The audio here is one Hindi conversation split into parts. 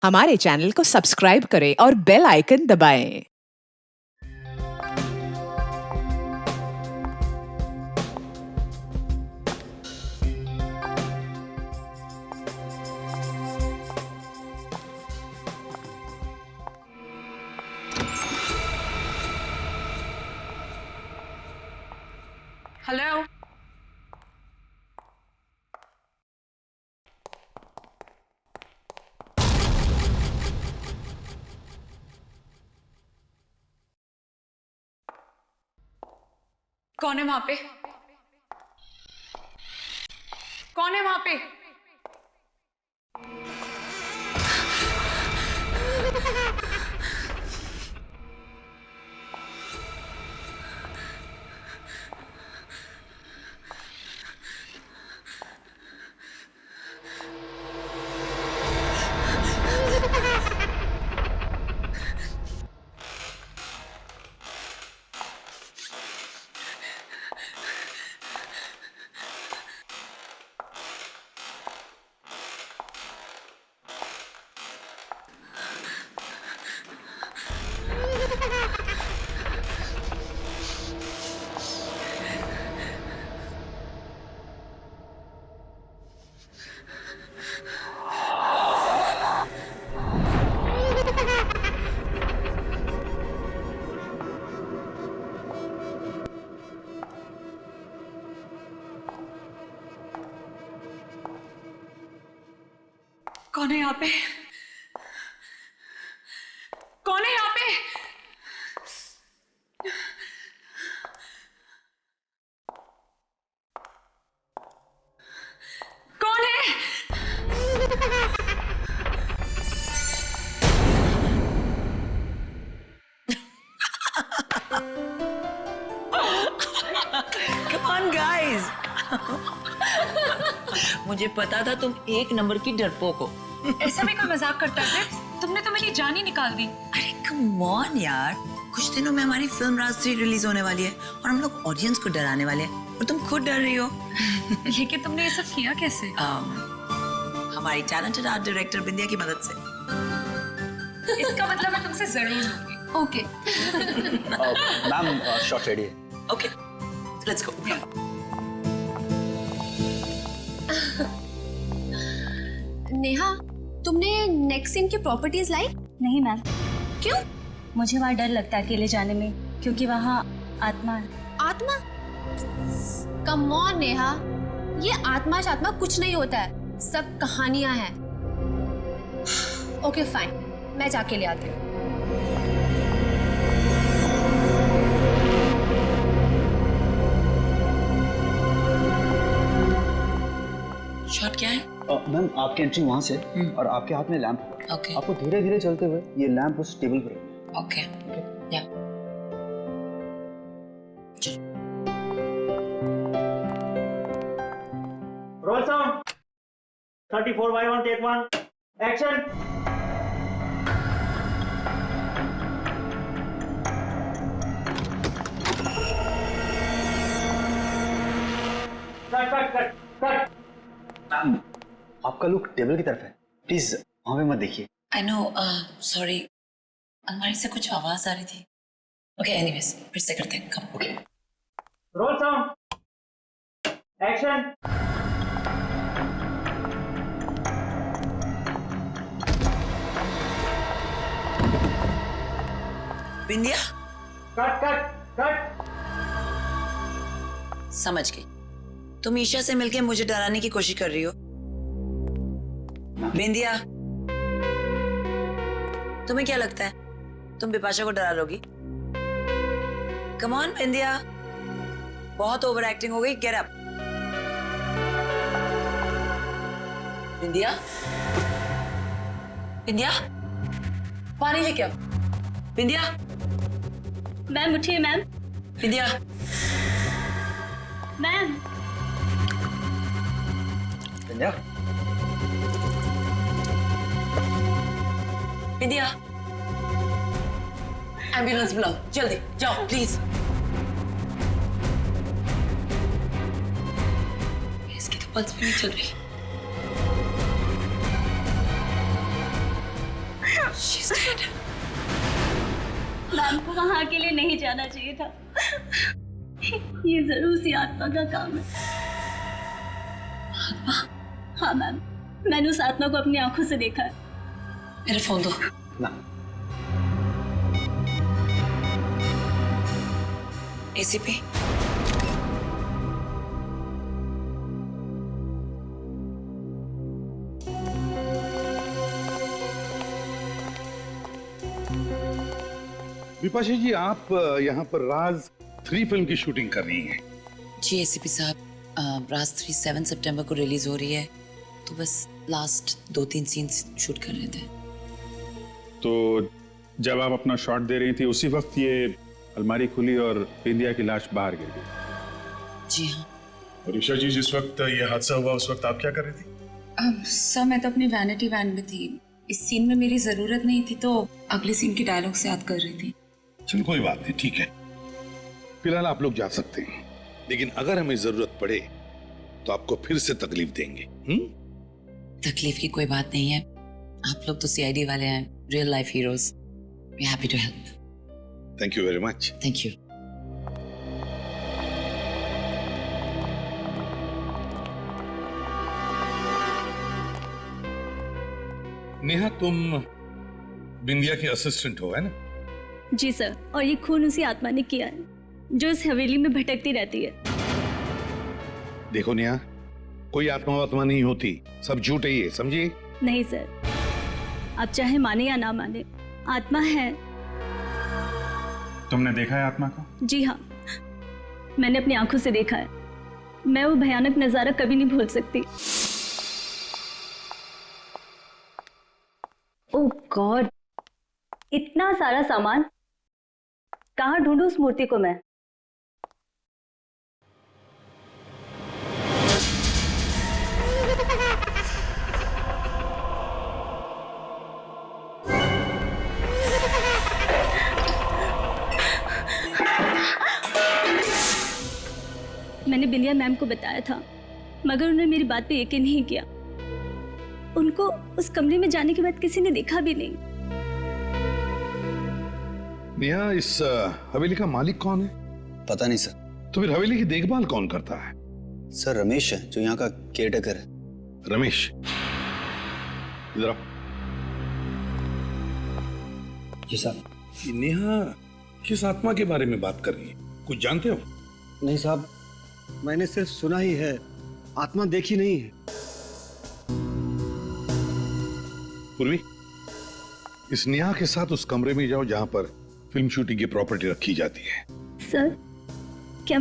हमारे चैनल को सब्सक्राइब करें और बेल आइकन दबाएं। हेलो। कौन है वहां पे? कौन है वहां पे? कौन है यहाँ पे? कौन है यहाँ पे? कौन है? Come on, guys. मुझे पता था तुम एक नंबर की डरपोक हो। ऐसा भी कोई मजाक करता है? तुमने तो मेरी जान ही निकाल दी। अरे कम ऑन यार, कुछ दिनों में हमारी फिल्म राज 3 रिलीज होने वाली है और हम लोग ऑडियंस को डराने वाले हैं और तुम खुद डर रही हो। ये कि तुमने ये सब किया कैसे? हमारी टैलेंटेड आर्ट डायरेक्टर बिंदिया की मदद से। इसका मतलब मैं तुमसे जरूर लूंगी। ओके। मैम शॉट रेडी है। Okay, let's go. नेहा, तुमने नेक्स्ट सीन की प्रॉपर्टीज लाई? नहीं मैम, क्यों? मुझे वहाँ डर लगता है अकेले जाने में, क्योंकि वहाँ आत्मा है। आत्मा? कम ऑन नेहा, ये आत्मा शात्मा कुछ नहीं होता है, सब कहानियां हैं। ओके फाइन, मैं जाके ले आती हूँ। शॉट क्या है? मैम आपकी एंट्री वहाँ से और आपके हाथ में लैंप होगा। ओके आपको धीरे धीरे चलते हुए ये लैंप उस टेबल पर रखना है। ओके या Roll sound. 34 by 1, take 1. Action. Cut. Ma'am आपका लुक टेबल की तरफ है, प्लीज वहाँ पे मत देखिए। आई नो, सॉरी, अलमारी से कुछ आवाज आ रही थी। ओके एनीवेज, फिर से करते हैं। कम ओके। Roll sound. Action. बिंदिया, Cut. समझ गई, तुम ईशा से मिलके मुझे डराने की कोशिश कर रही हो। बिंदिया, तुम्हें क्या लगता है तुम बिपाशा को डरा लोगी? कम ऑन बिंदिया, बहुत ओवर एक्टिंग हो गई। Get up. बिंदिया, बिंदिया, पानी लेके आओ। बिंदिया, मैम उठिए मैम। बिंदिया, मैम बिंदिया, बिंदिया, एम्बुलेंस बुलाओ जल्दी, जाओ प्लीज। इसकी तो पल्स भी नहीं चल रही। मैम को वहाँ अकेले नहीं जाना चाहिए था। ये जरूर सी आत्मा का काम है। हाँ मैम, मैंने उस आत्मा को अपनी आंखों से देखा है। मेरा फोन दो ना एसीपी। विपाशा जी, आप यहाँ पर राज 3 फिल्म की शूटिंग कर रही हैं। जी एसीपी साहब, राज 3 7 सितंबर को रिलीज हो रही है, तो बस लास्ट 2-3 सीन्स शूट कर रहे थे। तो जब आप अपना शॉट दे रही थी उसी वक्त ये अलमारी खुली और बिंदिया की लाश बाहर गिर गई। जी हाँ। और ईशा जी, जिस वक्त ये हादसा हुआ उस वक्त आप क्या कर रही थी? सर मैं तो अपनी वैनिटी वैन में थी। इस सीन में मेरी जरूरत नहीं थी, तो अगले सीन की डायलॉग से याद कर रही थी। चलो कोई बात नहीं, ठीक है। फिलहाल आप लोग जा सकते हैं, लेकिन अगर हमें जरूरत पड़े तो आपको फिर से तकलीफ देंगे। तकलीफ की कोई बात नहीं है, आप लोग तो सीआईडी वाले हैं, real life heroes. We happy to help. Thank you very much. Thank you. Neha, तुम बिंदिया की असिस्टेंट हो, है ना? जी सर, और ये खून उसी आत्मा ने किया है जो इस हवेली में भटकती रहती है। देखो नेहा, कोई आत्मा वात्मा नहीं होती, सब झूठ है ये, समझिए? नहीं सर, आप चाहे माने या ना माने, आत्मा है। तुमने देखा है आत्मा को? जी हाँ, मैंने अपनी आंखों से देखा है। मैं वो भयानक नजारा कभी नहीं भूल सकती। ओह गॉड, इतना सारा सामान, कहाँ ढूंढूं उस मूर्ति को मैं? मैंने बिंदिया मैम को बताया था, मगर उन्होंने मेरी बात पे यकीन नहीं किया। उनको उस कमरे में जाने के बाद किसी ने देखा भी नहीं। नेहा, इस हवेली का मालिक कौन है? पता नहीं सर। तो फिर हवेली की देखभाल कौन करता है? सर रमेश है, जो यहाँ का केयरटेकर है। रमेश, इधर आओ। जी साहब। ये नेहा किस आत्मा के बारे में बात कर रही है, कुछ जानते हो? नहीं साहब, मैंने सिर्फ सुना ही है, आत्मा देखी नहीं है। पूर्वी, इस नेहा के साथ उस कमरे में जाओ जहां पर फिल्म शूटिंग की प्रॉपर्टी रखी जाती है। सर, क्या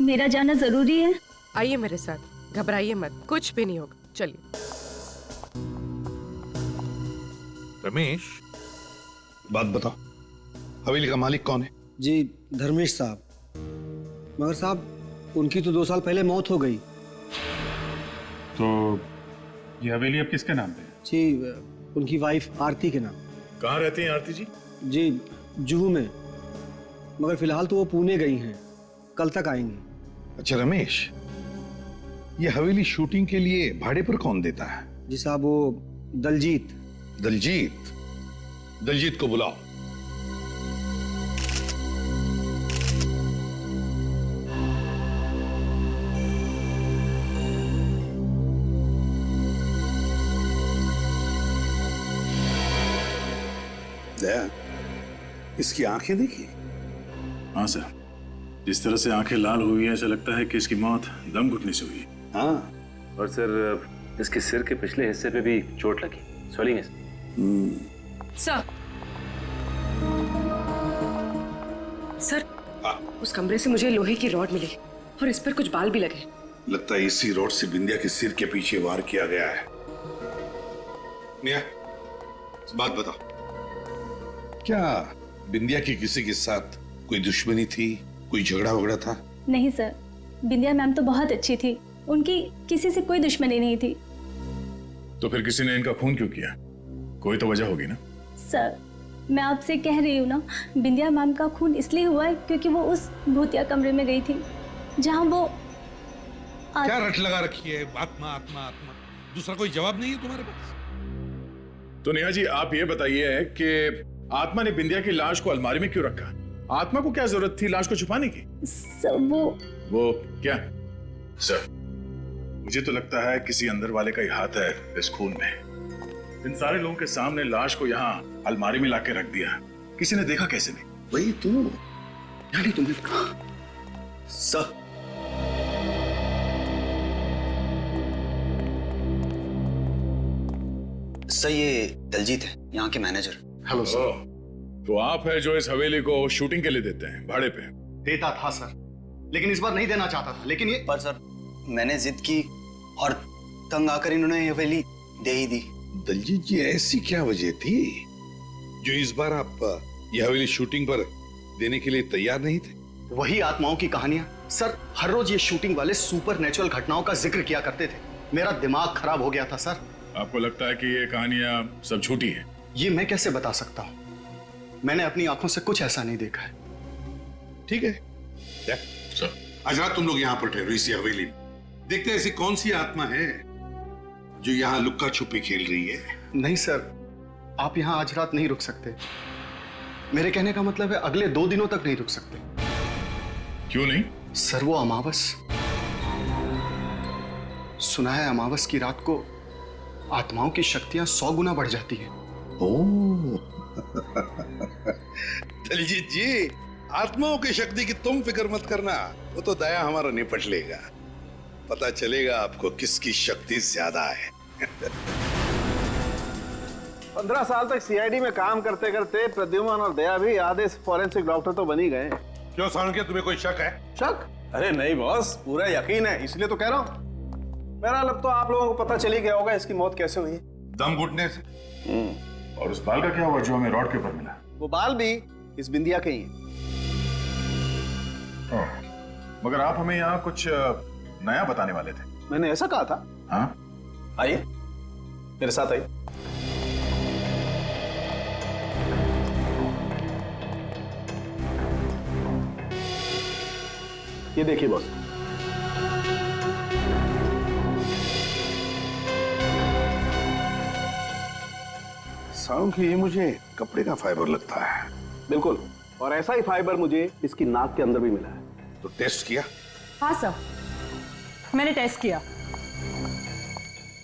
मेरा जाना जरूरी है? आइए मेरे साथ, घबराइए मत, कुछ भी नहीं होगा, चलिए। रमेश, बात बताओ, हवेली का मालिक कौन है? जी धर्मेश साहब। मगर साहब, उनकी तो 2 साल पहले मौत हो गई। तो ये हवेली अब किसके नाम पे है? जी, उनकी वाइफ आरती के नाम। कहाँ रहती हैं आरती जी? जी जुहू में, मगर फिलहाल तो वो पुणे गई हैं, कल तक आएंगी। अच्छा रमेश, ये हवेली शूटिंग के लिए भाड़े पर कौन देता है? जी साहब, वो दलजीत। दलजीत? दलजीत को बुलाओ। दया, इसकी आंखें देखी? हाँ सर, जिस तरह से आंखें लाल हुई है, ऐसा लगता है कि इसकी मौत दम घुटने से हुई है। हाँ, और सर इसके सिर के पिछले हिस्से पे भी चोट लगी, स्वेलिंग है। सर, सर, उस कमरे से मुझे लोहे की रॉड मिली और इस पर कुछ बाल भी लगे। लगता है इसी रॉड से बिंदिया के सिर के पीछे वार किया गया है। नेहा, बात बताओ, क्या बिंदिया की किसी के साथ कोई दुश्मनी थी, कोई झगड़ा वगड़ा था? नहीं सर, बिंदिया मैम तो बहुत अच्छी थी, उनकी किसी से कोई दुश्मनी नहीं थी। तो फिर किसी ने इनका खून क्यों किया? कोई तो वजह होगी ना? सर, मैं आपसे कह रही हूँ ना, बिंदिया मैम का खून इसलिए हुआ है क्योंकि वो उस भूतिया कमरे में गई थी जहाँ वो क्या रट लगा रखी है? आत्मा आत्मा आत्मा, दूसरा कोई जवाब नहीं है तुम्हारे पास? तो नेहा जी आप ये बताइए कि आत्मा ने बिंदिया की लाश को अलमारी में क्यों रखा? आत्मा को क्या जरूरत थी लाश को छुपाने की? सर वो क्या? सर मुझे तो लगता है किसी अंदर वाले का ही हाथ है इस खून में। इन सारे लोगों के सामने लाश को यहाँ अलमारी में लाके रख दिया, किसी ने देखा कैसे नहीं? वही तो यानी तुमने कहा। सर सर ये दलजीत है, यहाँ के मैनेजर। Hello sir. तो आप है जो इस हवेली को शूटिंग के लिए देते हैं भाड़े पे? देता था सर, लेकिन इस बार नहीं देना चाहता था। लेकिन ये पर सर मैंने जिद की और तंग आकर इन्होंने ये हवेली दे ही दी। दलजीत जी ऐसी क्या वजह थी जो इस बार आप यह हवेली शूटिंग पर देने के लिए तैयार नहीं थे? वही आत्माओं की कहानियां सर। हर रोज ये शूटिंग वाले सुपर नेचुरल घटनाओं का जिक्र किया करते थे। मेरा दिमाग खराब हो गया था सर। आपको लगता है कि ये कहानियां सब झूठी हैं? ये मैं कैसे बता सकता हूँ, मैंने अपनी आंखों से कुछ ऐसा नहीं देखा है। ठीक है सर, आज रात तुम लोग यहाँ पर ठहरो इसी हवेली में। देखते हैं ऐसी कौन सी आत्मा है जो यहाँ लुक्का छुपी खेल रही है। नहीं सर, आप यहाँ आज रात नहीं रुक सकते। मेरे कहने का मतलब है अगले 2 दिनों तक नहीं रुक सकते। क्यों नहीं? सर वो अमावस, सुना है अमावस की रात को आत्माओं की शक्तियां 100 गुना बढ़ जाती हैं। ओह दलजीत जी, आत्माओं की शक्ति की तुम फिक्र मत करना, वो तो दया हमारा निपट लेगा। पता चलेगा आपको किसकी शक्ति ज्यादा है। 15 साल तक सीआईडी में काम करते करते प्रद्युमन और दया भी आधे फॉरेंसिक डॉक्टर तो बन ही गए। क्यों साणुक्य, तुम्हें कोई शक है? शक? अरे नहीं बॉस, पूरा यकीन है, इसलिए तो कह रहा हूँ। मेरा अब तो आप लोगों को पता चल ही गया होगा इसकी मौत कैसे हुई। दम घुटने से। और उस बाल का क्या हुआ जो हमें रॉड के ऊपर मिला? वो बाल भी इस बिंदिया के ही हैं। मगर आप हमें यहाँ कुछ नया बताने वाले थे। मैंने ऐसा कहा था? हाँ आइए मेरे साथ आइए। ये देखिए बॉस, साउंड की ये मुझे कपड़े का फाइबर लगता है। बिल्कुल, और ऐसा ही फाइबर मुझे इसकी नाक के अंदर भी मिला है। तो टेस्ट किया? हाँ सर, मैंने टेस्ट किया।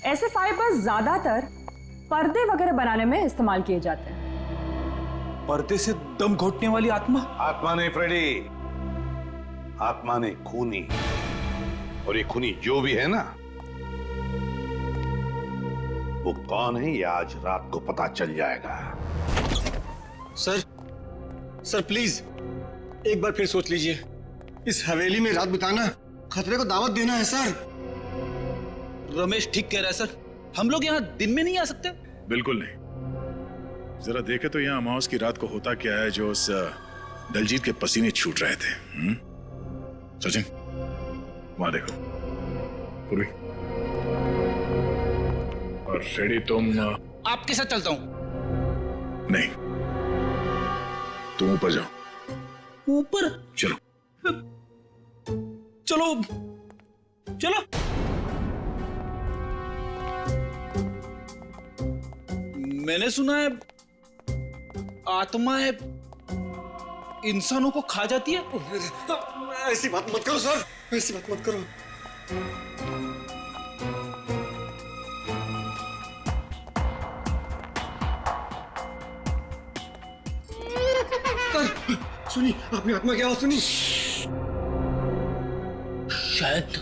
ऐसे फाइबर ज्यादातर पर्दे वगैरह बनाने में इस्तेमाल किए जाते हैं। पर्दे से दम घोटने वाली आत्मा? आत्मा नहीं फ्रेडी, आत्मा ने खूनी। और ये खूनी जो भी है ना, वो कौन है ये आज रात को पता चल जाएगा। सर प्लीज एक बार फिर सोच लीजिए। इस हवेली में रात बिताना खतरे को दावत देना है सर। रमेश ठीक कह रहा है सर, हम लोग यहाँ दिन में नहीं आ सकते। बिल्कुल नहीं। जरा देखे तो यहाँ अमावस की रात को होता क्या है जो उस दलजीत के पसीने छूट रहे थे। सचिन वहां देखो। पूर्वी और फ्रेडी तुम आपके साथ चलता हूं। नहीं, तुम ऊपर जाओ। ऊपर? चलो चलो चलो। मैंने सुना है आत्माएं इंसानों को खा जाती है। ऐसी बात मत करो सर, ऐसी बात मत करो। सर सुनी, अपनी आत्मा की आवाज सुनी? शायद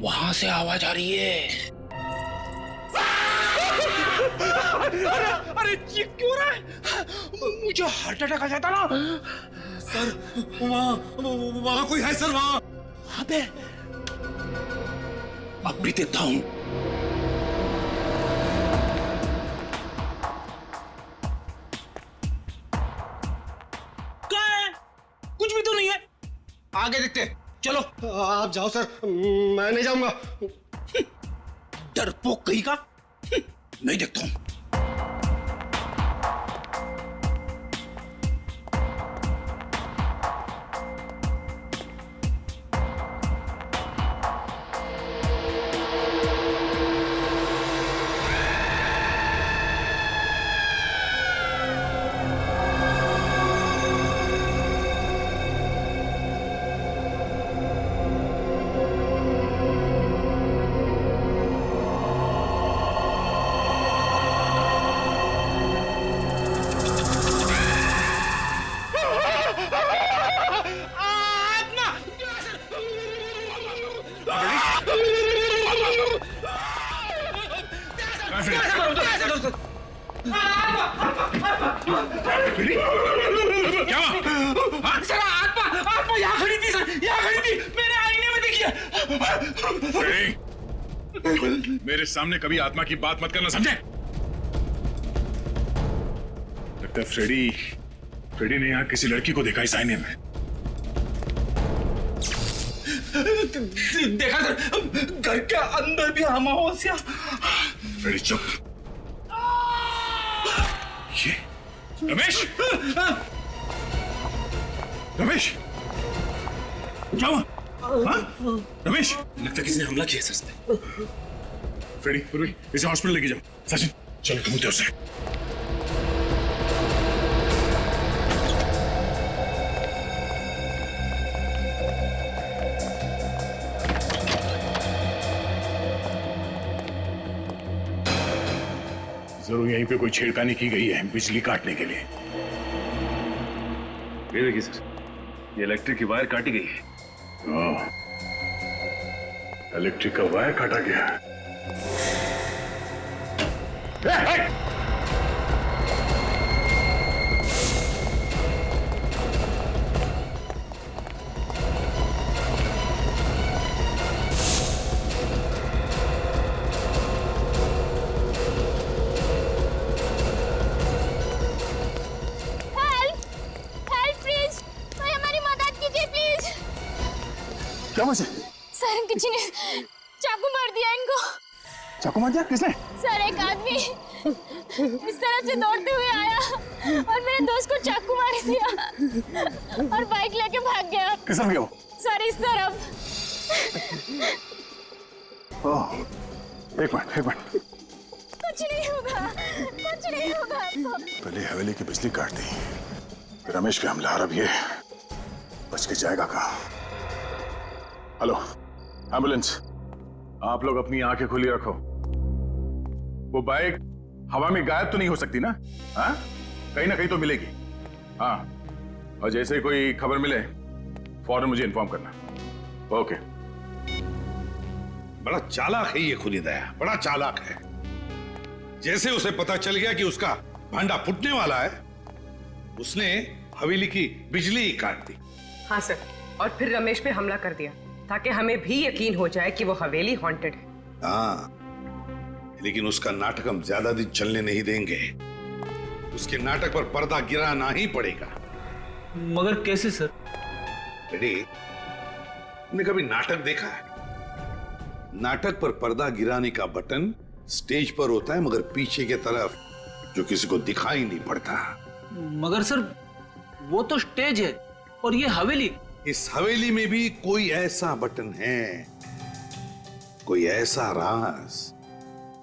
वहां से आवाज आ रही है। अरे ये क्यों रहा है? मुझे हार्ट अटैक आ जाता ना। सर वहां कोई है सर, वहां पे। अब भी देखता हूं। क्या है? कुछ भी तो नहीं है। आगे देखते, चलो। आप जाओ सर, मैं नहीं जाऊंगा। डरपोक कहीं का। नहीं देखता हूं। क्या हुआ? सर आत्मा यहाँ खड़ी थी सर, यहाँ खड़ी थी, मैंने आईने में देखी है। मेरे सामने कभी आत्मा की बात मत करना, समझे? लगता है फ्रेडी ने यहाँ किसी लड़की को देखा इस आईने में। देखा सर, घर के अंदर भी अमावस्या। फ्रेडी चुप। ये रमेश क्या हुआ? हाँ? रमेश, लगता है किसी ने हमला किया सर। फ्रेडी पूर्वी इसे हॉस्पिटल लेके जाओ। सचिन चलो कबूते उसे। जरूर यहीं पे कोई छेड़खानी की गई है बिजली काटने के लिए। ये देखिए सर, ये इलेक्ट्रिक की वायर काटी गई है। इलेक्ट्रिक का वायर काटा गया। क्या मुझे? सर किसी ने चाकू मार दिया इनको। चाकू मार दिया? किसने? सर एक आदमी इस तरफ से दौड़ते हुए आया और मेरे दोस्त को चाकू मार दिया और बाइक लेके भाग गया। किस तरफ गया वो? सर इस तरफ। ओह, एक मिनट। कुछ नहीं होगा। पहले हवेली की बिजली काट दी, फिर रमेश पे हमला। अब ये बच के जाएगा कहाँ? हेलो एम्बुलेंस, आप लोग अपनी आंखें खुली रखो। वो बाइक हवा में गायब तो नहीं हो सकती ना? हाँ, कहीं ना कहीं तो मिलेगी। हाँ, और जैसे ही कोई खबर मिले फौरन मुझे इन्फॉर्म करना। ओके। बड़ा चालाक है ये खुनी दया, बड़ा चालाक है। जैसे उसे पता चल गया कि उसका भांडा फूटने वाला है, उसने हवेली की बिजली ही काट दी। हाँ सर, और फिर रमेश पे हमला कर दिया ताकि हमें भी यकीन हो जाए कि वो हवेली हॉन्टेड है। हाँ, लेकिन उसका नाटक हम ज्यादा दिन चलने नहीं देंगे। उसके नाटक पर पर्दा गिराना ही पड़ेगा। मगर कैसे सर? रेडी, तुमने कभी नाटक देखा है? नाटक पर पर्दा गिराने का बटन स्टेज पर होता है, मगर पीछे की तरफ जो किसी को दिखाई नहीं पड़ता। मगर सर वो तो स्टेज है और ये हवेली। इस हवेली में भी कोई ऐसा बटन है, कोई ऐसा राज,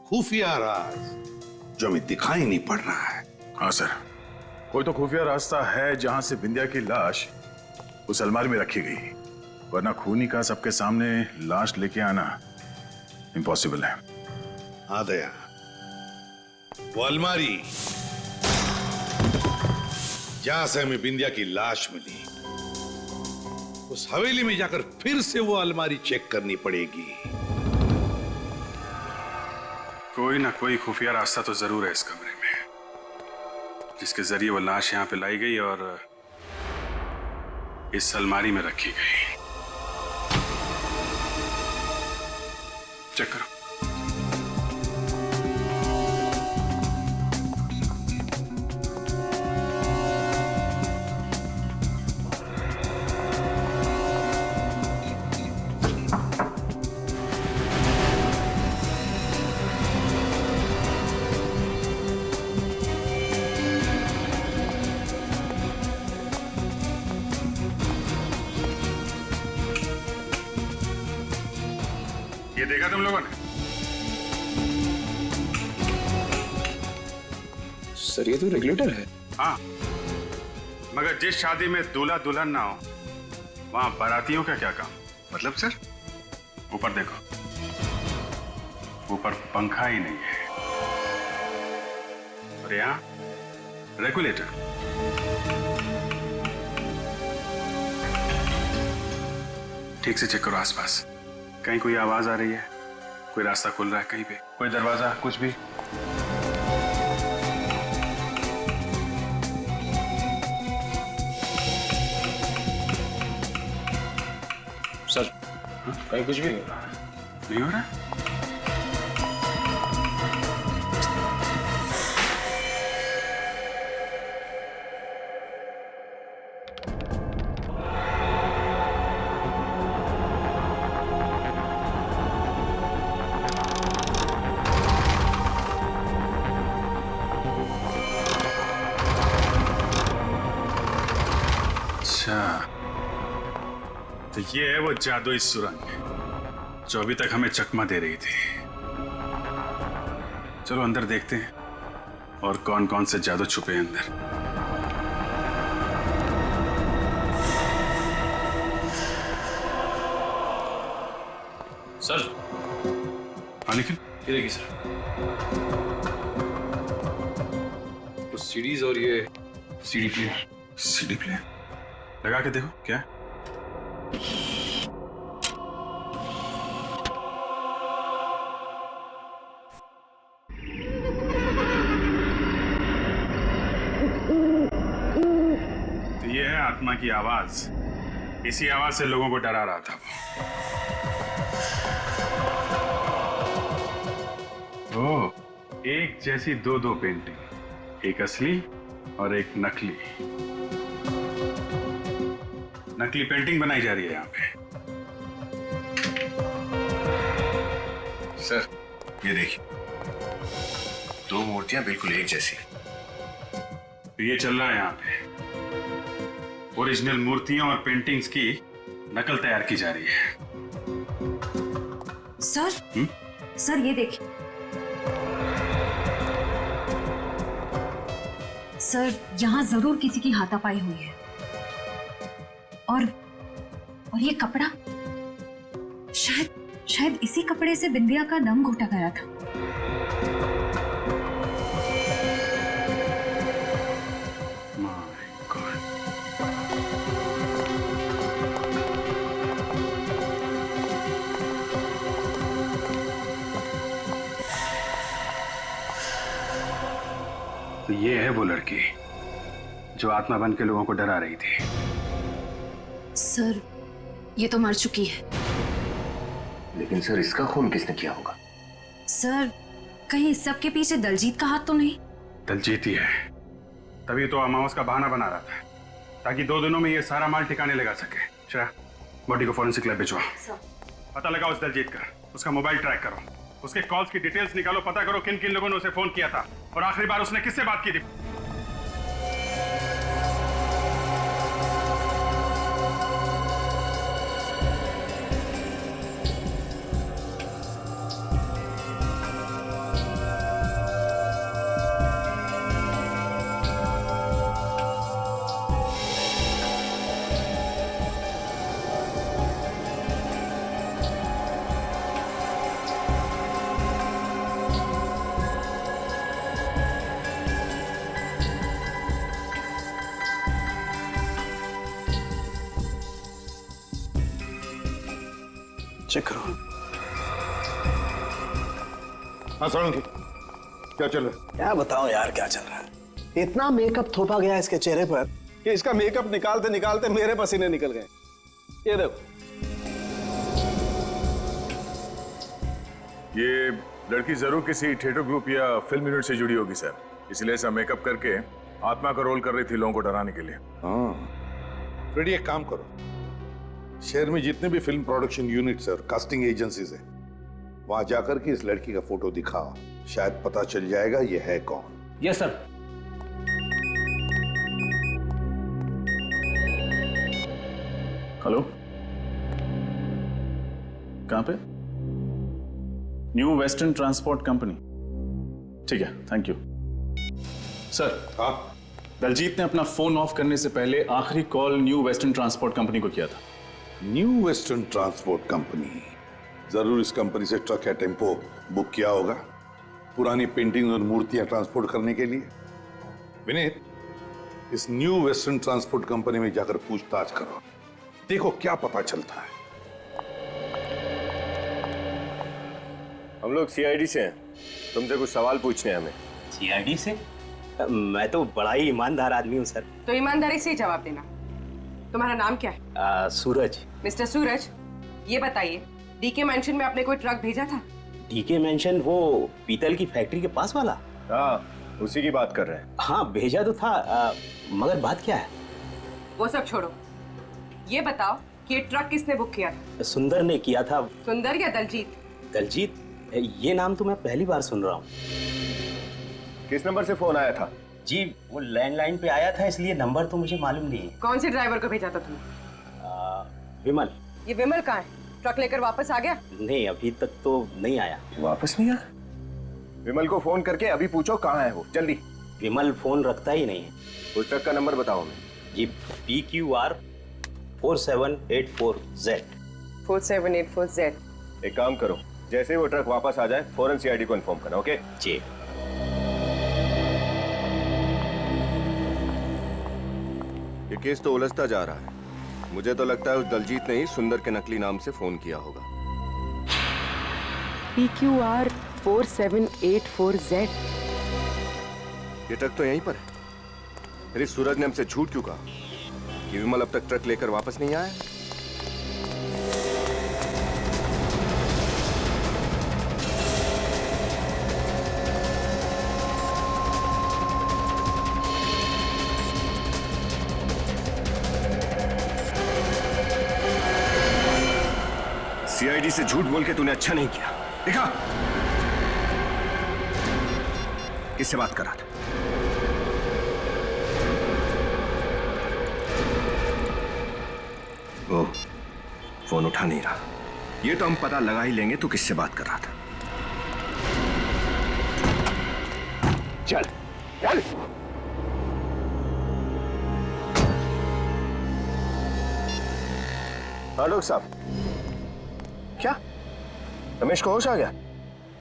खुफिया राज जो हमें दिखाई नहीं पड़ रहा है। हाँ सर, कोई तो खुफिया रास्ता है जहां से बिंदिया की लाश उस अलमारी में रखी गई, वरना खूनी का सबके सामने लाश लेके आना इम्पॉसिबल है। हाँ दया, वो अलमारी जहां से हमें बिंदिया की लाश मिली, उस हवेली में जाकर फिर से वो अलमारी चेक करनी पड़ेगी। कोई ना कोई खुफिया रास्ता तो जरूर है इस कमरे में, जिसके जरिए वो लाश यहाँ पे लाई गई और इस अलमारी में रखी गई। चेक करो। ये देखा तुम लोगों ने? सर ये तो रेगुलेटर है। हाँ, मगर जिस शादी में दूल्हा दुल्हन ना हो, वहां बारातियों का क्या काम? मतलब सर, ऊपर देखो, ऊपर पंखा ही नहीं है और यहाँ रेगुलेटर। ठीक से चेक करो आसपास, कहीं कोई आवाज आ रही है, कोई रास्ता खुल रहा है कहीं पे, कोई दरवाजा, कुछ भी? कहीं कुछ भी नहीं हो रहा। नहीं हो रहा? तो ये है वो जादुई सुरंग जो अभी तक हमें चकमा दे रही थी। चलो अंदर देखते हैं और कौन कौन से जादू छुपे हैं अंदर। सर। हाँ निखिल, ये देखिए सर, कुछ सीडीज और ये सीडी प्लेयर। सीडी प्लेयर लगा के देखो क्या है? तो ये है आत्मा की आवाज। इसी आवाज से लोगों को डरा रहा था वो। एक जैसी दो पेंटिंग, एक असली और एक नकली। नकली पेंटिंग बनाई जा रही है यहाँ पे। सर ये देखिए, दो मूर्तियां बिल्कुल एक जैसी। तो ये चल रहा है यहाँ पे, ओरिजिनल मूर्तियों और पेंटिंग्स की नकल तैयार की जा रही है। सर सर ये देखिए सर, यहाँ जरूर किसी की हाथापाई हुई है। और ये कपड़ा, शायद इसी कपड़े से बिंदिया का दम घोटा गया था। तो ये है वो लड़की जो आत्मा बन के लोगों को डरा रही थी। सर ये तो मर चुकी है। लेकिन सर इसका खून किसने किया होगा? सर कहीं इस सब के पीछे दलजीत का हाथ तो नहीं? दलजीत ही है, तभी तो अमावस का बहाना बना रहा था ताकि 2 दिनों में ये सारा माल ठिकाने लगा सके। श्रेया, बॉडी को फॉरेंसिक लैब भिजवा। पता लगाओ उस दलजीत का, उसका मोबाइल ट्रैक करो, उसके कॉल्स की डिटेल्स निकालो, पता करो किन किन लोगों ने उसे फोन किया था और आखिरी बार उसने किससे बात की थी। चेक करो। हाँ सोलंकी, क्या चल रहा है? क्या बताऊं यार क्या चल रहा है। इतना मेकअप थोपा गया इसके चेहरे पर कि इसका मेकअप निकालते निकालते मेरे पसीने निकल गए। ये देखो, ये लड़की जरूर किसी थिएटर ग्रुप या फिल्म यूनिट से जुड़ी होगी सर, इसलिए ऐसा मेकअप करके आत्मा का रोल कर रही थी लोगों को डराने के लिए। हाँ फ्रेडी, एक काम करो, शहर में जितने भी फिल्म प्रोडक्शन यूनिट्स और कास्टिंग एजेंसीज है वहां जाकर के इस लड़की का फोटो दिखाओ, शायद पता चल जाएगा ये है कौन। Yes sir. हेलो, कहां पे? New western transport company. ठीक है, थैंक यू सर। हाँ, दलजीत ने अपना फोन ऑफ करने से पहले आखिरी call new western transport company को किया था। न्यू वेस्टर्न ट्रांसपोर्ट कंपनी, जरूर इस कंपनी से ट्रक या टेम्पो बुक किया होगा पुरानी पेंटिंग और मूर्तियां ट्रांसपोर्ट करने के लिए। विनीत, इस न्यू वेस्टर्न ट्रांसपोर्ट कंपनी में जाकर पूछताछ करो, देखो क्या पता चलता है। हम लोग सीआईडी से हैं, तुमसे कुछ सवाल पूछने हैं हमें। सीआईडी से? मैं तो बड़ा ही ईमानदार आदमी हूँ सर। तो ईमानदारी से ही जवाब देना। तुम्हारा नाम क्या है? सूरज। मिस्टर सूरज, ये बताइए, डीके मेंशन में आपने कोई ट्रक भेजा था? डीके मेंशन वो पीतल की फैक्ट्री के पास वाला? हाँ, उसी की बात कर रहे हैं। हाँ भेजा तो था, मगर बात क्या है? वो सब छोड़ो, ये बताओ कि ये ट्रक किसने बुक किया था? सुंदर ने किया था। सुंदर या दलजीत? दलजीत, ये नाम तो मैं पहली बार सुन रहा हूँ। किस नंबर से फोन आया था? जी वो लैंडलाइन पे आया था, इसलिए नंबर तो मुझे मालूम नहीं है। कौन से ड्राइवर को भेजा था तुमने? विमल। ये विमल कहाँ है? ट्रक लेकर वापस आ गया? नहीं, अभी तक तो नहीं आया। वापस नहीं आया? विमल को फोन करके अभी पूछो कहाँ है वो, जल्दी। विमल फोन रखता ही नहीं है। उस ट्रक का नंबर बताओ हमें। जी PQR 4784Z। 4784Z। एक काम करो, जैसे ही वो ट्रक वापस आ जाए फौरन CID को इन्फॉर्म करना, ओके? जी। ये केस तो उलझता जा रहा है। मुझे तो लगता है उस दलजीत ने ही सुंदर के नकली नाम से फोन किया होगा। PQR 4784Z। ये ट्रक तो यहीं पर है। अरे सूरज ने हमसे झूठ क्यों कहा कि विमल अब तक ट्रक लेकर वापस नहीं आया? CID से झूठ बोल के तूने अच्छा नहीं किया। देखा किससे बात कर रहा था? वो फोन उठा नहीं रहा। ये तो हम पता लगा ही लेंगे तू किससे बात कर रहा था। चल चल। हाँ डॉक्टर साहब। क्या रमेश को होश आ गया?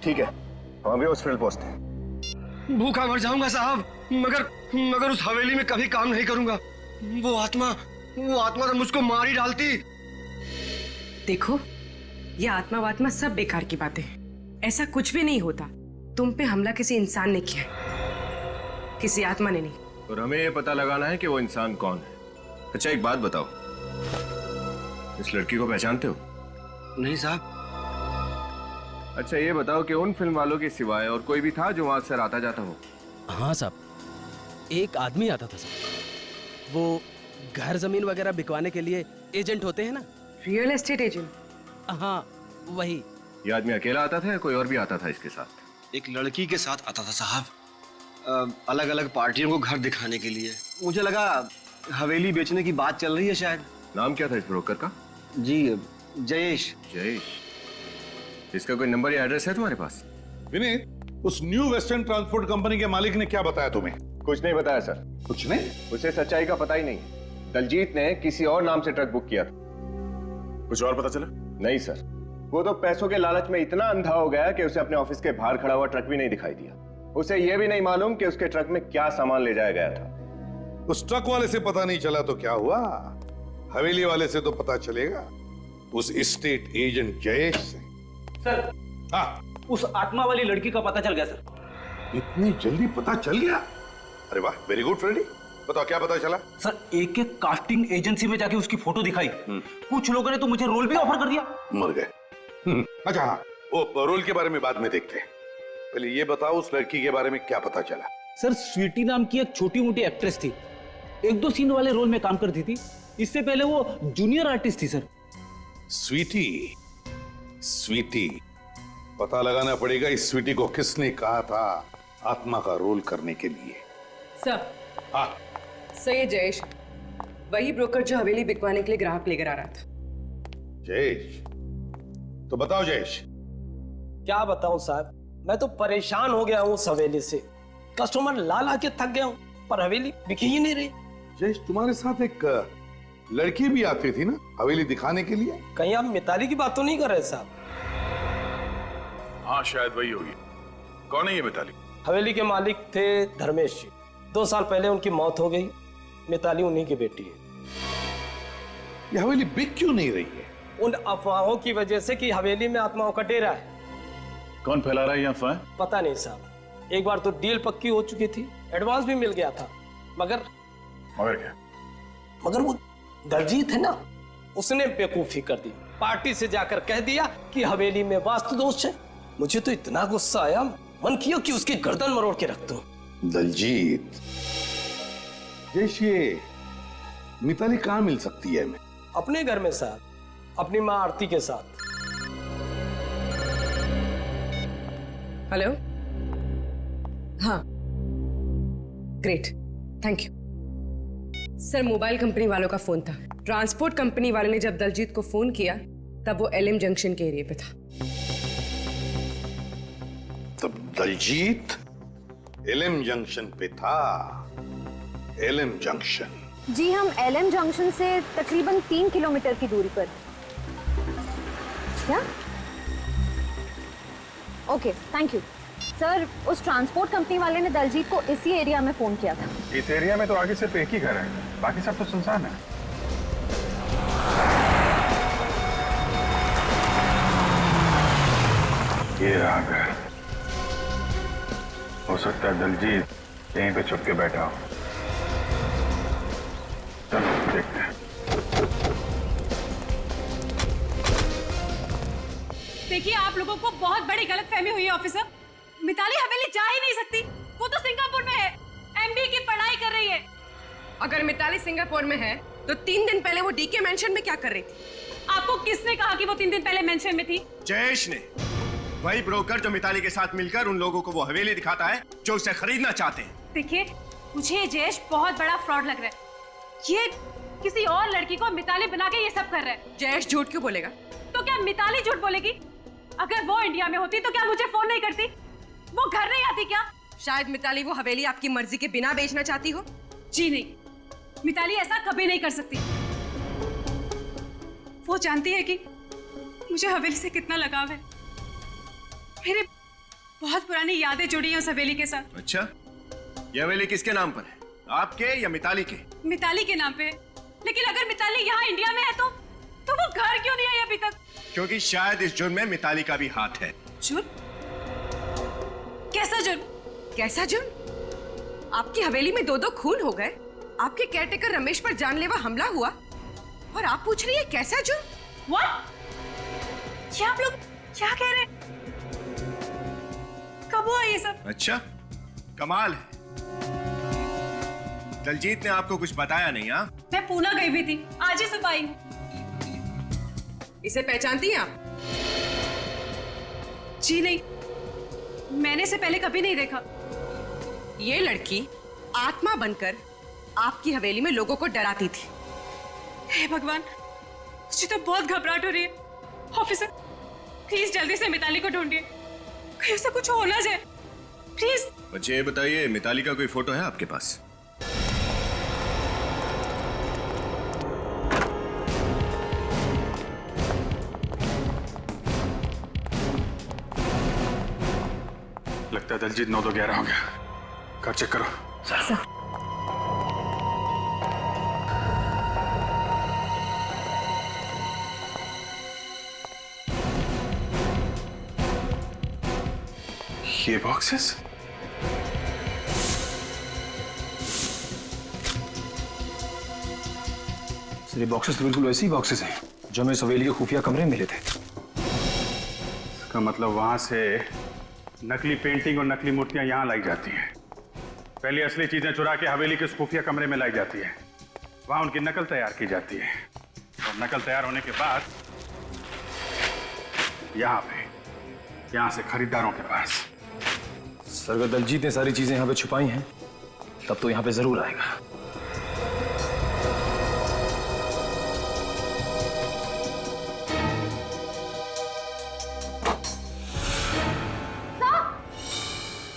ठीक है, हम अभी हॉस्पिटल पहुंचते हैं। भूखा मर जाऊंगा साहब, मगर उस हवेली में कभी काम नहीं करूंगा। वो आत्मा तो मुझको मार ही डालती। देखो, ये आत्मा वात्मा सब बेकार की बातें हैं। ऐसा कुछ भी नहीं होता। तुम पे हमला किसी इंसान ने किया, किसी आत्मा ने नहीं। और हमें ये पता लगाना है कि वो इंसान कौन है। अच्छा एक बात बताओ, इस लड़की को पहचानते हो? नहीं साहब। अच्छा ये बताओ कि उन फिल्म वालों के सिवाय और कोई भी था जो वहां अक्सर आता जाता हो? हाँ साहब, एक आदमी आता था साहब। वो घर जमीन वगैरह बिकवाने के लिए एजेंट होते हैं ना। Real estate agent? हाँ वही। ये आदमी अकेला आता था या कोई और भी आता था इसके साथ? एक लड़की के साथ आता था साहब, अलग अलग पार्टियों को घर दिखाने के लिए। मुझे लगा हवेली बेचने की बात चल रही है शायद। नाम क्या था इस ब्रोकर का? जी जयेश। जयेश। इसका कोई नंबर या एड्रेस है तुम्हारे पास? विनीत, उस न्यू वेस्टर्न ट्रांसपोर्ट कंपनी के मालिक ने क्या बताया तुम्हें? कुछ नहीं बताया सर। कुछ नहीं? उसे सच्चाई का पता ही नहीं। दलजीत ने किसी और नाम से ट्रक बुक किया था। कुछ और पता चला? नहीं सर, वो तो पैसों के लालच में इतना अंधा हो गया कि उसे अपने ऑफिस के बाहर खड़ा हुआ ट्रक भी नहीं दिखाई दिया। उसे यह भी नहीं मालूम कि उसके ट्रक में क्या सामान ले जाया गया था। उस ट्रक वाले से पता नहीं चला तो क्या हुआ, हवेली वाले से तो पता चलेगा, उस एस्टेट एजेंट जयेश से। सर, हाँ, उस आत्मा वाली लड़की का पता चल गया सर। इतनी जल्दी पता चल गया? अरे वाह, वेरी गुड फ्रेडी। बताओ क्या पता चला? सर, एक कास्टिंग एजेंसी में जाके उसकी फोटो दिखाई। कुछ लोगों ने तो मुझे रोल भी ऑफर कर दिया। मर गए। अच्छा हाँ, वो रोल के बारे में बाद में देखते हैं। पहले ये बताओ उस लड़की के बारे में क्या पता चला? सर, स्वीटी नाम की एक छोटी मोटी एक्ट्रेस थी, 1-2 सीन वाले रोल में काम करती थी। इससे पहले वो जूनियर आर्टिस्ट थी सर। स्वीटी, पता लगाना पड़ेगा इस स्वीटी को किसने कहा था आत्मा का रोल करने के लिए। सर। हाँ सही है जयेश, वही ब्रोकर जो हवेली बिकवाने के लिए ग्राहक लेकर आ रहा था। जयेश, तो बताओ जयेश। क्या बताऊं साहब, मैं तो परेशान हो गया हूं उस हवेली से। कस्टमर ला के थक गया हूं, पर हवेली बिकी ही नहीं रही। जयेश, तुम्हारे साथ एक लड़की भी आती थी ना हवेली दिखाने के लिए? कहीं आप मिताली की बात तो नहीं कर रहे साहब? हाँ शायद वही होगी। कौन है ये मिताली? हवेली के मालिक थे धर्मेश जी। 2 साल पहले उनकी मौत हो गई। मिताली उन्हीं की बेटी है। ये हवेली बिक क्यों नहीं रही है? उन अफवाहों की वजह से कि हवेली में आत्माओं का डेरा है। कौन फैला रहा है ये अफवाह? पता नहीं साहब, एक बार तो डील पक्की हो चुकी थी, एडवांस भी मिल गया था, मगर क्या? मगर वो दलजीत है ना, उसने बेवकूफी कर दी। पार्टी से जाकर कह दिया कि हवेली में वास्तु दोष है। मुझे तो इतना गुस्सा आया, मन किया कि उसकी गर्दन मरोड़ के रख दूं। दलजीत, ये मिताली कहाँ मिल सकती है हमें? अपने घर में साहब, अपनी माँ आरती के साथ। हेलो, हाँ, great, thank you sir. Mobile company वालों का फोन था। ट्रांसपोर्ट कंपनी वाले ने जब दलजीत को फोन किया तब वो एलएम जंक्शन के एरिया पे था। तब दलजीत एलएम जंक्शन पे था। LM junction? जी, हम एलएम जंक्शन से तकरीबन 3 किलोमीटर की दूरी पर। क्या? Okay, thank you sir. उस ट्रांसपोर्ट कंपनी वाले ने दलजीत को इसी एरिया में फोन किया था। इस एरिया में तो आगे सिर्फ एक ही घर है, बाकी सब तो सुनसान है। ये रहा घर। हो सकता है दलजीत यहीं पे छुप के बैठा हो। चलो देखते हैं। देखिए, आप लोगों को बहुत बड़ी गलतफहमी हुई है ऑफिसर। मिताली हवेली जा ही नहीं सकती। वो तो सिंगापुर में है, एमबीए की पढ़ाई कर रही है। अगर मिताली सिंगापुर में है तो 3 दिन पहले वो डीके मेंशन में क्या कर रही थी? आपको किसने कहा कि वो 3 दिन पहले मेंशन में थी? जयेश ने, वही ब्रोकर जो मिताली के साथ मिलकर उन लोगों को वो हवेली दिखाता है जो उसे खरीदना चाहते हैं। देखिए, मुझे जयेश बहुत बड़ा फ्रॉड लग रहा है। ये किसी और लड़की को मिताली बना के ये सब कर रहा है। जयेश झूठ क्यों बोलेगा? तो क्या मिताली झूठ बोलेगी? अगर वो इंडिया में होती तो क्या मुझे फोन नहीं करती? वो घर नहीं आती क्या? शायद मिताली वो हवेली आपकी मर्जी के बिना बेचना चाहती हो। जी नहीं, मिताली ऐसा कभी नहीं कर सकती। वो जानती है कि मुझे हवेली से कितना लगाव है। मेरी बहुत पुरानी यादें जुड़ी हैं उस हवेली के साथ। अच्छा, ये हवेली किसके नाम पर है? आपके या मिताली के? मिताली के नाम पे। लेकिन अगर मिताली यहाँ इंडिया में है तो वो घर क्यों नहीं आई अभी तक? क्योंकि शायद इस जुर्म में मिताली का भी हाथ है। जुर्म? कैसा जुर्म? कैसा जुर्म? आपकी हवेली में 2-2 खून हो गए, आपके केयरटेकर रमेश पर जानलेवा हमला हुआ और आप पूछ रही है कैसा जुर्म? What? क्या आप लोग क्या कह रहे हैं? कब हुआ ये सब? अच्छा, कमाल है। दलजीत ने आपको कुछ बताया नहीं? हाँ, मैं पूना गई भी थी, आज ही सुबह आई हूँ। इसे पहचानती हैं आप? जी नहीं, मैंने इसे पहले कभी नहीं देखा। ये लड़की आत्मा बनकर आपकी हवेली में लोगों को डराती थी। हे भगवान, मुझे तो बहुत घबराहट हो रही है। ऑफिसर, प्लीज जल्दी से मिताली को ढूंढिए, कहीं उसे कुछ हो ना जाए, प्लीज। बच्चे ये बताइए, मिताली का कोई फोटो है आपके पास? लगता है दलजीत 9 तो 11 हो गया। घर चेक करो। सर। ये बॉक्सेस? सर, ये बॉक्सेस तो बिल्कुल वैसे ही बॉक्सेस हैं जो हमें हवेली के खुफिया कमरे में मिले थे। इसका मतलब वहां से नकली पेंटिंग और नकली मूर्तियां यहां लाई जाती हैं। पहले असली चीजें चुरा के हवेली के खुफिया कमरे में लाई जाती है, वहां उनकी नकल तैयार की जाती है और नकल तैयार होने के बाद यहां से खरीदारों के पास। सर, अगर दलजीत ने सारी चीजें यहाँ पे छुपाई हैं तब तो यहाँ पे जरूर आएगा।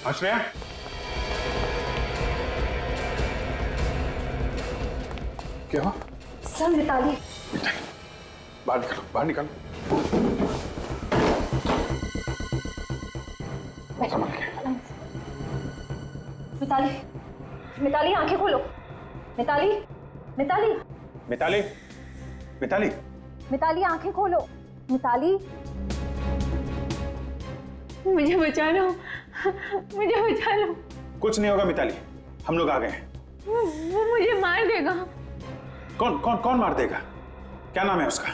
आश्रया, क्या हुआ? सर, मिताली। बाहर निकालो, बाहर निकालो। संभाल के। मिताली, मिताली आंखें खोलो। मिताली, मिताली, मिताली, मिताली, मिताली आंखें खोलो। मिताली, मुझे बचा लो, मुझे बचा लो। कुछ नहीं होगा मिताली, हम लोग आ गए हैं। वो मुझे मार देगा। कौन कौन कौन मार देगा? क्या नाम है उसका?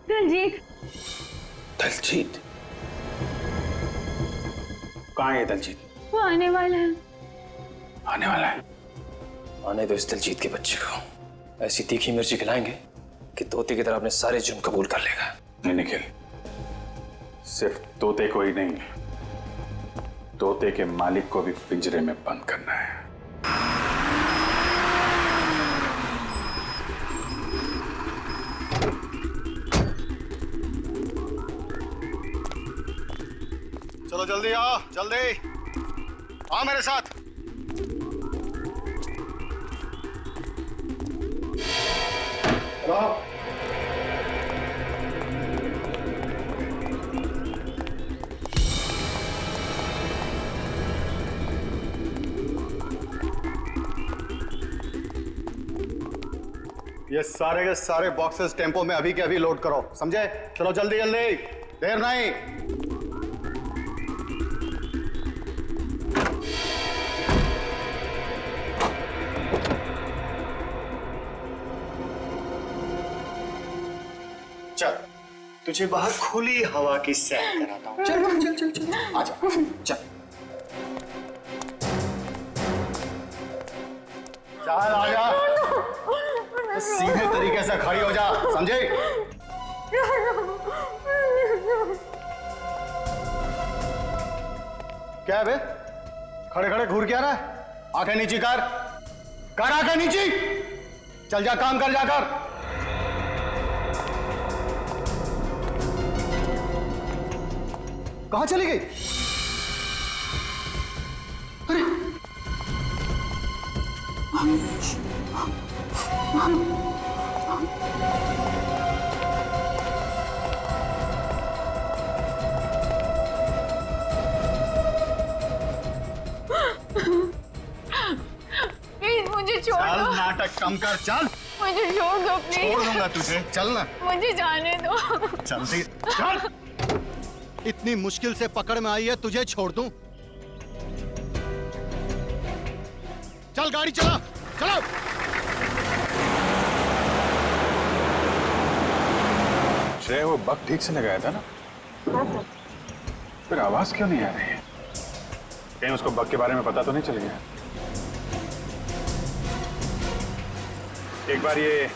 दलजीत। दलजीत कहाँ है दलजीत? वो आने वाला है। आने वाला है? आने दो इस दलजीत के बच्चे को। ऐसी तीखी मिर्ची खिलाएंगे कि तोते की तरह अपने सारे जुर्म कबूल कर लेगा। नहीं निखिल, सिर्फ तोते को ही नहीं, तोते के मालिक को भी पिंजरे में बंद करना है। चलो जल्दी आओ, जल्दी आओ मेरे साथ। ये सारे के सारे बॉक्सेस टेम्पो में अभी के अभी लोड करो, समझे? चलो जल्दी जल्दी, देर नहीं। चल तुझे बाहर खुली हवा की सैर कराता हूँ। चल चल चल चल चल आजा चल चल आजा, सीधे तरीके से खड़ी हो जा, समझे? क्या है बे? खड़े खड़े घूर क्या रहा है? आंखें नीची कर आंखें नीची। चल जा, काम कर जाकर। कहां चली गई? अरे प्लीज मुझे छोड़ चल, दो। नाटक कम कर, चल। मुझे छोड़ दो प्लीज। छोड़ दूंगा तुझे, चल ना। मुझे जाने दो। जल्दी चल। इतनी मुश्किल से पकड़ में आई है, तुझे छोड़ दूं? चल गाड़ी चला, चलो। श्रेय, वो बग ठीक से लगाया था ना? फिर आवाज क्यों नहीं आ रही है? कहीं उसको बग के बारे में पता तो नहीं चल गया? एक बार ये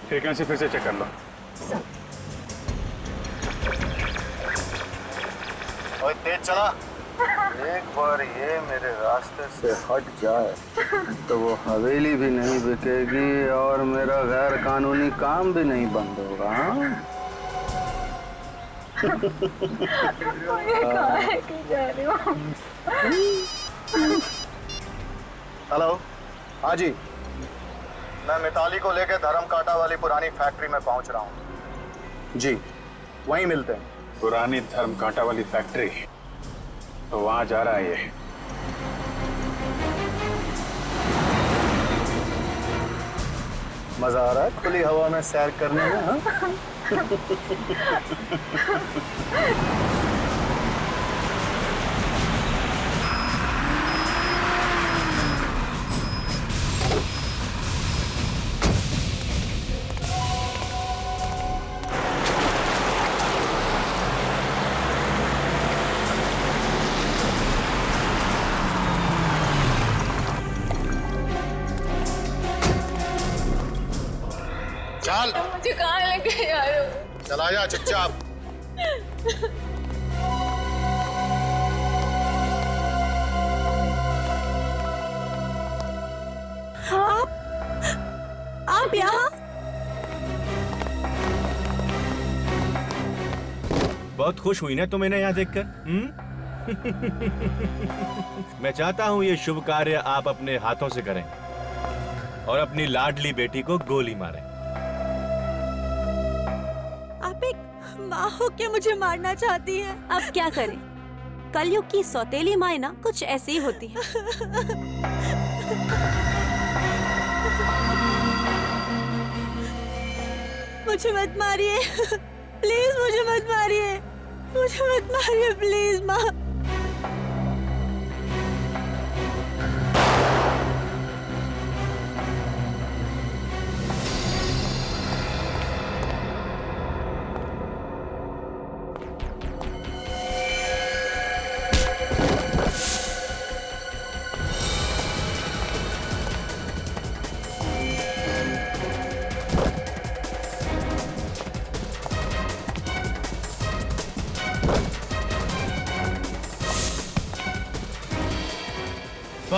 फ्रीक्वेंसी फिर से चेक कर लो। ओए तेज चला। एक बार ये मेरे रास्ते से हट जाए तो वो हवेली भी नहीं बिकेगी और मेरा गैर कानूनी काम भी नहीं बंद होगा। हेलो, हाँ जी, मैं मिताली को लेकर धर्म कांटा वाली पुरानी फैक्ट्री में पहुंच रहा हूँ जी, वहीं मिलते हैं। पुरानी धर्म कांटा वाली फैक्ट्री, तो वहां जा रहा है ये। मजा आ रहा है खुली हवा में सैर करने में? हाँ? चल, मुझे कहाँ लेके जा रहे हो? चला जा चुपचाप। आप यहाँ? बहुत खुश हुई ना तुम इन्हें यहाँ देखकर? मैं चाहता हूँ ये शुभ कार्य आप अपने हाथों से करें और अपनी लाडली बेटी को गोली मारें। आप एक माँ हो के मुझे मारना चाहती हैं? अब क्या करें? कलयुग की सौतेली माँ ना कुछ ऐसी ही होती है। मुझे मत मारिए, प्लीज मुझे मत मारिए, मुझे मत मारिए प्लीज माँ।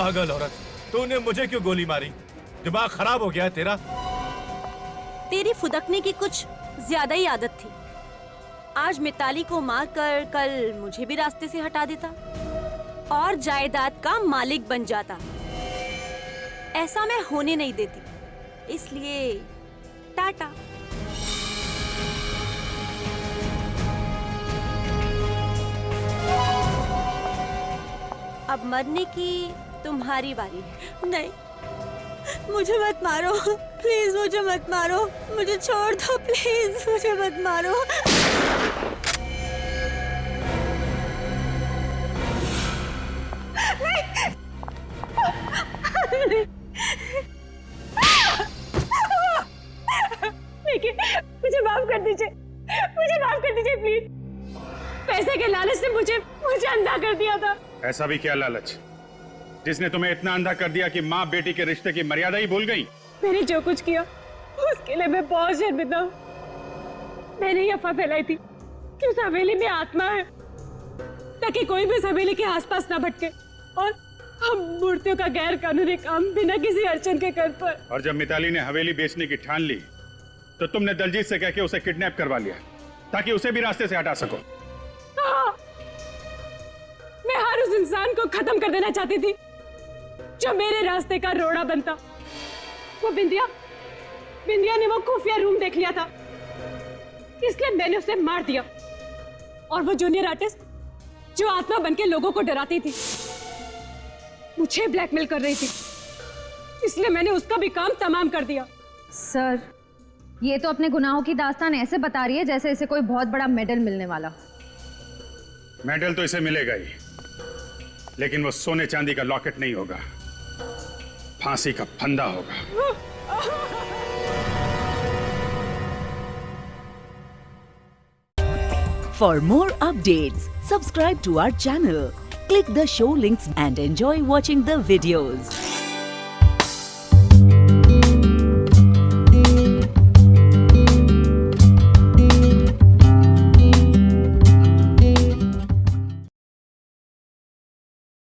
पागल औरत, तूने मुझे क्यों गोली मारी? दिमाग खराब हो गया है तेरा? तेरी फुदकने की कुछ ज्यादा ही आदत थी। आज मिताली को मारकर कल मुझे भी रास्ते से हटा देता और जायदाद का मालिक बन जाता। ऐसा मैं होने नहीं देती, इसलिए टाटा। अब मरने की तुम्हारी बारी है। नहीं, मुझे मत मारो प्लीज, मुझे मत मारो, मुझे छोड़ दो प्लीज, मुझे मत मारो। देखिए, मुझे माफ कर दीजिए, मुझे माफ कर दीजिए प्लीज। पैसे के लालच से मुझे अंधा कर दिया था। ऐसा भी क्या लालच जिसने तुम्हें इतना अंधा कर दिया कि माँ बेटी के रिश्ते की मर्यादा ही भूल गई? मैंने जो कुछ किया उसके लिए मैं बहुत शर्मिंदा हूँ। मैंने ये अफवाह फैलाई थी कि उस हवेली में आत्मा है, ताकि कोई भी उस हवेली के आसपास ना भटके और हम मूर्तियों का गैर कानूनी काम बिना किसी अड़चन के कर पाए। और जब मिताली ने हवेली बेचने की ठान ली तो तुमने दलजीत से कह के उसे किडनैप करवा लिया ताकि उसे भी रास्ते से हटा सको। हाँ, मैं हर उस इंसान को खत्म कर देना चाहती थी जो मेरे रास्ते का रोड़ा बनता। वो बिंदिया ने वो खुफिया रूम देख लिया था, इसलिए मैंने उसे मार दिया। और वो जूनियर आर्टिस्ट जो आत्मा बनके लोगों को डराती थी, मुझे ब्लैकमेल कर रही थी, इसलिए मैंने उसका भी काम तमाम कर दिया। सर, ये तो अपने गुनाहों की दास्तान ऐसे बता रही है जैसे इसे कोई बहुत बड़ा मेडल मिलने वाला। मेडल तो इसे मिलेगा ही, लेकिन वो सोने चांदी का लॉकेट नहीं होगा, फांसी का फंदा होगा। For more updates, subscribe to our channel, click the show links and enjoy watching the videos.